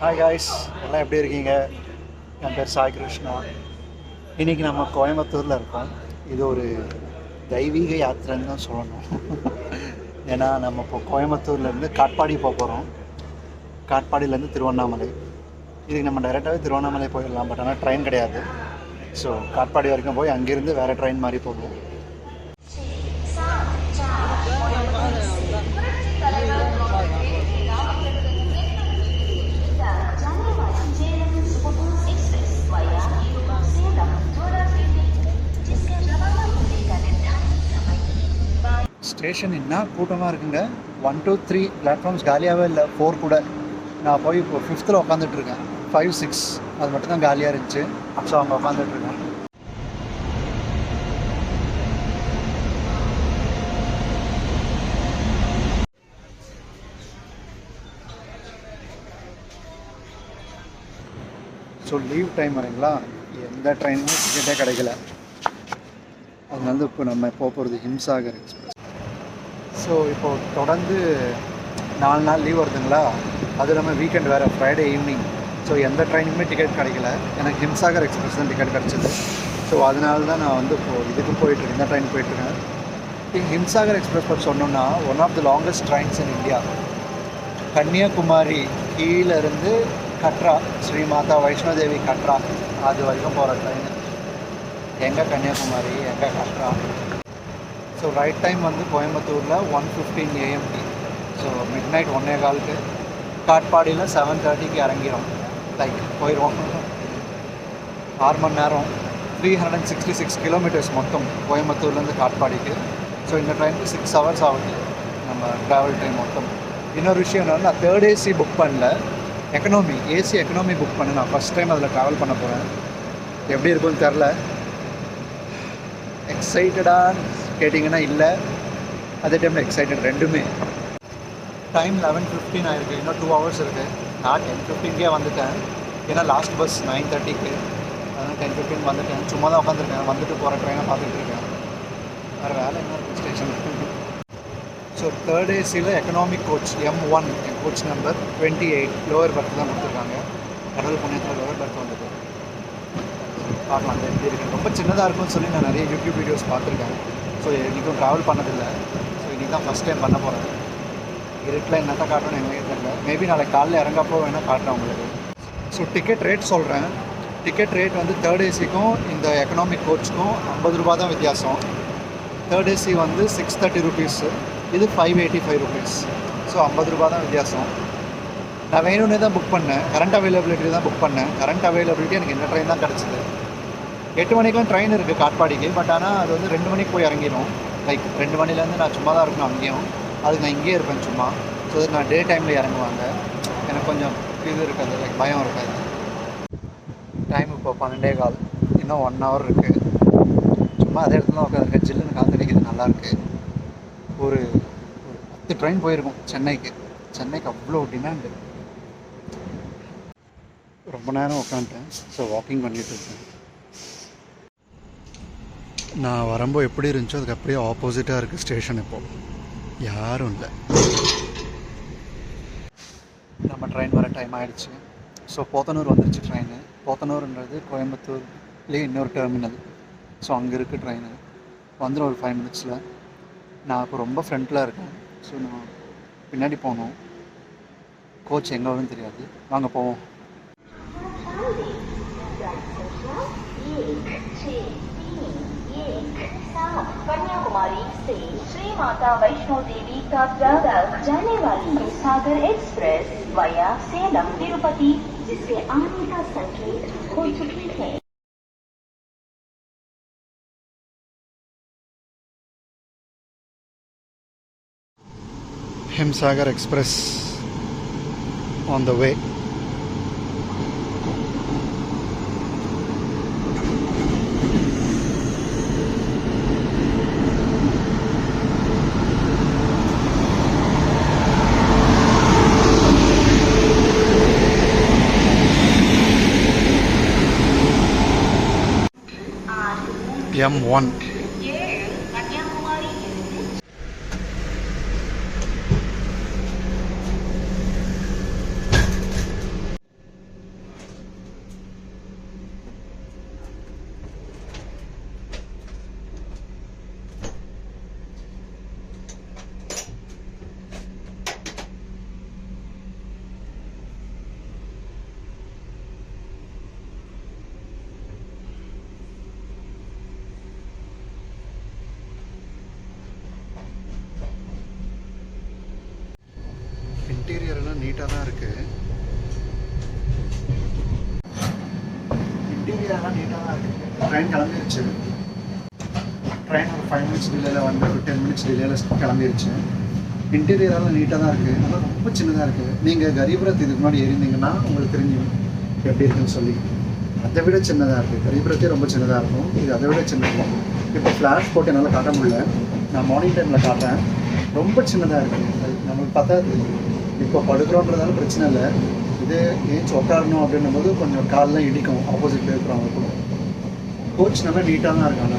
Hi guys, எல்லாம் எப்படி இருக்கீங்க? என் பேர் சாய் கிருஷ்ணா. இன்றைக்கி நம்ம கோயம்புத்தூரில் இருக்கோம். இது ஒரு தெய்வீக யாத்திரைன்னு தான் சொல்லணும். ஏன்னா நம்ம இப்போ கோயம்புத்தூர்லேருந்து காட்பாடி போக போகிறோம். காட்பாடியிலேருந்து திருவண்ணாமலை. இதுக்கு நம்ம டைரெக்டாகவே திருவண்ணாமலை போயிடலாம், பட் ஆனால் ட்ரெயின் கிடையாது. ஸோ காட்பாடி வரைக்கும் போய் அங்கேருந்து வேறு ட்ரெயின் மாதிரி போகணும். ஸ்டேஷன் என்ன கூட்டமாக இருக்குங்க. 1 2 3 பிளாட்ஃபார்ம்ஸ் காலியாகவே இல்லை. 4 கூட. நான் போய் இப்போ 5th உட்காந்துட்ருக்கேன். 5 6 அது மட்டும் தான் காலியாக இருந்துச்சு. ஸோ அங்கே உட்காந்துட்ருக்கேன். ஸோ லீவ் டைம் வரீங்களா, எந்த ட்ரெயினுமே டிக்கெட்டே கிடைக்கல. அதனால இப்போ நம்ம போகிறது ஹிம்சாகர் எக்ஸ்பிரஸ். ஸோ இப்போது தொடர்ந்து 4 நாள் லீவ் வருதுங்களா, அது இல்லாமல் வீக்கெண்ட் வேறு, ஃப்ரைடே ஈவினிங். ஸோ எந்த ட்ரெயினுக்குமே டிக்கெட் கிடைக்கல. எனக்கு ஹிம்சாகர் எக்ஸ்பிரஸ் தான் டிக்கெட் கிடச்சிது. ஸோ அதனால தான் நான் வந்து இப்போது இதுக்கு போயிட்டுருக்கேன், இந்த ட்ரெயின் போயிட்டுருக்கேன். ஹிம்சாகர் எக்ஸ்பிரஸ் பற்றி சொன்னோன்னா, one of the longest trains in India. Kanniyakumari கீழே இருந்து கட்ரா, ஸ்ரீ மாதா வைஷ்ணோதேவி கட்ரா, அது வரைக்கும் போகிற ட்ரெயின். எங்கே கன்னியாகுமரி, எங்கே கட்ரா. ஸோ ரைட் டைம் வந்து கோயம்புத்தூரில் 1:15 AM. ஸோ மிட் நைட் 1:15க்கு காட்பாடியில் 7:30க்கு இறங்கிடும். லைக் போயிடுவோம். 6 மணி நேரம், 366 கிலோமீட்டர்ஸ் மொத்தம் கோயம்புத்தூர்லேருந்து காட்பாடிக்கு. ஸோ இந்த ட்ரெயினுக்கு 6 hours ஆகுது நம்ம ட்ராவல் டைம் மொத்தம். இன்னொரு விஷயம் என்னென்னா, நான் 3rd AC புக் பண்ணல, எக்கனாமி ஏசி எக்கனாமி புக் பண்ணேன். நான் ஃபஸ்ட் டைம் அதில் ட்ராவல் பண்ண போகிறேன். எப்படி இருக்குன்னு தெரில. எக்ஸைட்டடாக கேட்டிங்கன்னா இல்லை, அதே டைமில் எக்ஸைட்டட், ரெண்டுமே. டைம் 11:15 ஆகிருக்கு. இன்னும் 2 hours இருக்குது. நான் 10:15க்கே வந்துட்டேன். ஏன்னா லாஸ்ட் பஸ் 9:30க்கு. அதனால் 10:15 வந்துட்டேன். சும்மா தான் உட்காந்துருக்கேன். வந்துட்டு போகிற ட்ரெயினை பார்த்துட்டு இருக்கேன். வேறு வேலை என்ன இருக்குது ஸ்டேஷன். ஸோ 3rd ACயில் எக்கனாமிக் கோச் M1, என் கோச் நம்பர் 28, லோவர் பர்த் தான் கொடுத்துருக்காங்க. கடல் புண்ணியத்தில் லோவர் பர்த் வந்துட்டு பார்க்கலாம் எப்படி இருக்குது. ரொம்ப சின்னதாக இருக்கும்னு சொல்லி நான் நிறைய யூடியூப் வீடியோஸ் பார்த்துருக்கேன். ஸோ இன்றைக்கும் ட்ராவல் பண்ணதில்லை. ஸோ இன்றைக்கி தான் ஃபஸ்ட் டைம் பண்ண போகிறேன். இருட்டில் என்னத்தை காட்டணும்னு எங்களுக்கு தெரியல. மேபி நாளைக்கு காலையில் இறங்கப்போ வேணால் காட்டுறேன் உங்களுக்கு. ஸோ டிக்கெட் ரேட் சொல்கிறேன். டிக்கெட் ரேட் வந்து 3rd ACக்கும் இந்த எக்கனாமிக் கோச்சுக்கும் 50 ரூபா தான் வித்தியாசம். 3rd AC வந்து 630 rupees, இது 585 rupees. ஸோ 50 ரூபா தான் வித்தியாசம். நான் வேணும்னே தான் புக் பண்ணேன். கரண்ட் அவைலபிலிட்டி தான் புக் பண்ணேன். கரண்ட் அவைலபிலிட்டி எனக்கு இந்த ட்ரெயின் தான் கிடச்சிது. 8 மணிக்கெலாம் ட்ரெயின் இருக்குது காட்பாடிக்கு. பட் ஆனால் அது வந்து 2 மணிக்கு போய் இறங்கிடும். லைக் 2 மணிலேருந்து நான் சும்மா தான் இருக்கணும் அங்கேயும். அதுக்கு நான் இங்கேயே இருப்பேன் சும்மா. ஸோ நான் டே டைமில் இறங்குவாங்க. எனக்கு கொஞ்சம் இது இருக்காது, லைக் பயம் இருக்காது. டைம் இப்போ 12:15. இன்னும் 1 hour இருக்குது. சும்மா அதே இடத்துல தான் உட்காந்துருக்கேன். ஜில்லுன்னு காற்றடிக்குது, நல்லாயிருக்கு. ஒரு 10 ட்ரெயின் போயிருக்கும் சென்னைக்கு. சென்னைக்கு அவ்வளோ டிமாண்டு. ரொம்ப நேரம் உட்காந்துட்டேன். ஸோ வாக்கிங் பண்ணிகிட்டு இருக்கேன். நான் வரும்போது எப்படி இருந்துச்சோ அதுக்கு அப்படியே ஆப்போசிட்டாக இருக்குது ஸ்டேஷன். இப்போது யாரும் இல்லை. நம்ம ட்ரெயின் வர டைம் ஆகிடுச்சு. ஸோ போத்தனூர் வந்துருச்சு ட்ரெயின். போத்தனூர்ன்றது கோயம்புத்தூர்லேயே இன்னொரு டெர்மினல். ஸோ அங்கே இருக்குது ட்ரெயின். வந்துடும் ஒரு 5 minutesல. நான் இப்போ ரொம்ப ஃப்ரண்ட்டில் இருக்கேன். ஸோ நான் பின்னாடி போகணும். கோச் எங்கே வரும்னு தெரியாது. வாங்க போவோம். कन्याकुमारी से श्री माता वैष्णो देवी का तक जाने वाली हिमसागर एक्सप्रेस वाया सेलम तिरुपति, जिसके आने का संकेत हो चुकी है. Himsagar Express on the way. M1. இன்டீரியர்லாம் நீட்டாக தான் இருக்குது. இன்டீரியர்லாம் நீட்டாக தான் இருக்குது. ட்ரெயின் கிளம்பிருச்சு. ட்ரெயின் ஒரு 5 minutes டிலேயில் வந்து ஒரு 10 minutes டிலேயில் கிளம்பிருச்சு. இன்டீரியரெல்லாம் நீட்டாக தான் இருக்குது. ஆனால் ரொம்ப சின்னதாக இருக்குது. நீங்கள் கரீபரத் இதுக்கு முன்னாடி ஏறிந்தீங்கன்னா உங்களுக்கு தெரியும் எப்படி இருக்குன்னு சொல்லி. அதை விட சின்னதாக இருக்குது. கரீபரத்தே ரொம்ப சின்னதாக இருக்கும். இது அதை விட சின்னதாக. இப்போ ஃப்ளாஷ் போட்டு என்னால் காட்ட முடியல. நான் மார்னிங் டைமில் காட்டுறேன். ரொம்ப சின்னதாக இருக்குது. அது நம்மளுக்கு பார்த்தா இப்போ படுக்கிறோன்றதால பிரச்சனை இல்லை. இது ஏஞ்சி உட்காரணும் அப்படின்னும் போது கொஞ்சம் காலெலாம் இடிக்கும் ஆப்போசிட்டில் இருக்கிறவங்க கூட. கோச் நல்லா நீட்டாக தான் இருக்காங்க.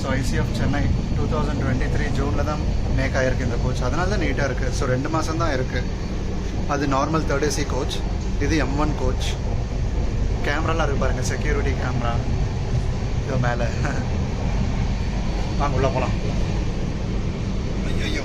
ஸோ ஐசிஎஃப் சென்னை 2023 ஜூனில் தான் மேக் ஆகிருக்கு இந்த கோச். அதனால தான் நீட்டாக இருக்குது. ஸோ 2 மாதம் தான் இருக்குது. அது நார்மல் 3rd AC கோச். இது M1 கோச். கேமராலாம் இருக்குது பாருங்கள், செக்யூரிட்டி கேமரா இது மேலே. வாங்க உள்ளே போகலாம். ஐயோ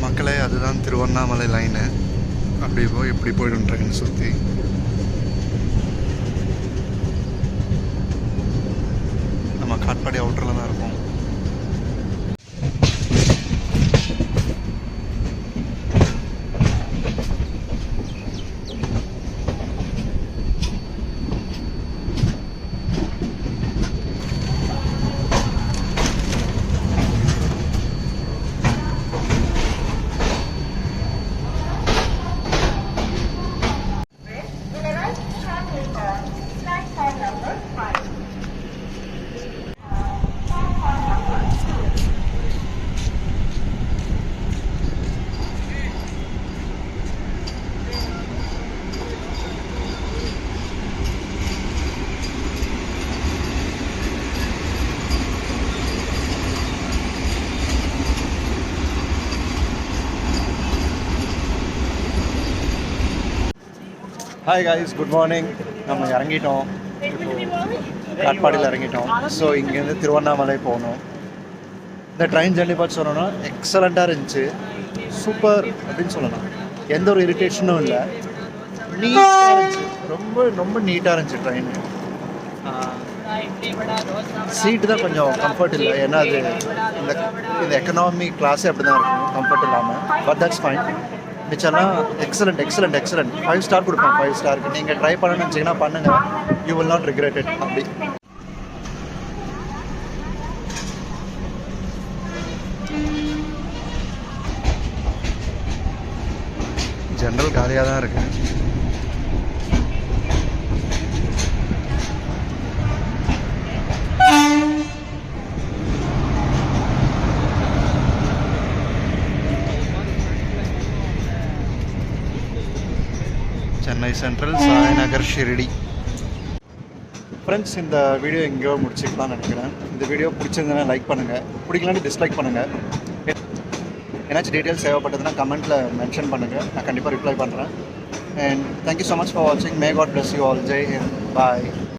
மக்களே, அதுதான் திருவண்ணாமலை லைனு. அப்படி போய் இப்படி போய்ட்டு ட்ரெயின் சுற்றி. நம்ம காட்பாடி அவுட்டரில் தான் இருக்கோம். Hi guys, good morning. நம்ம இறங்கிட்டோம், காட்பாடியில் இறங்கிட்டோம். ஸோ இங்கேருந்து திருவண்ணாமலை போகணும். இந்த ட்ரெயின் ஜர்னி பார்த்து சொல்லணும்னா எக்ஸலண்ட்டாக இருந்துச்சு. சூப்பர் அப்படின்னு சொல்லலாம். எந்த ஒரு இரிட்டேஷனும் இல்லை. நீட்டாக இருந்துச்சு. ரொம்ப ரொம்ப நீட்டாக இருந்துச்சு ட்ரெயின். சீட்டு தான் கொஞ்சம் கம்ஃபர்ட் இல்லை. ஏன்னா அது இந்த எக்கனாமி கிளாஸே அப்படி தான் இருக்கும், கம்ஃபர்ட் இல்லாமல். But that's fine. மிச்சம்லாம் எக்ஸலண்ட் எக்ஸலண்ட் எக்ஸலண்ட். 5 ஸ்டார் கொடுப்பேன். 5 ஸ்டாருக்கு நீங்கள் ட்ரை பண்ணணும்னு வச்சிங்கன்னா பண்ணுங்கள். You will not regret it. அப்படி ஜென்ரல் காலியாக தான் இருக்குது. சென்ட்ரல், சாய்நகர், ஷிரடி. ஃப்ரெண்ட்ஸ், இந்த வீடியோ எங்கேயோ முடிச்சுக்கலாம்னு நினைக்கிறேன். இந்த வீடியோ பிடிச்சிருந்ததுன்னா லைக் பண்ணுங்கள், பிடிக்கலான்னு டிஸ்லைக் பண்ணுங்கள். ஏதாச்சும் டீட்டெயில்ஸ் தேவைப்பட்டதுன்னா கமெண்ட்டில் மென்ஷன் பண்ணுங்கள், நான் கண்டிப்பாக ரிப்ளை பண்ணுறேன். And thank you so much for watching. May God bless you all. Jai Hind. Bye.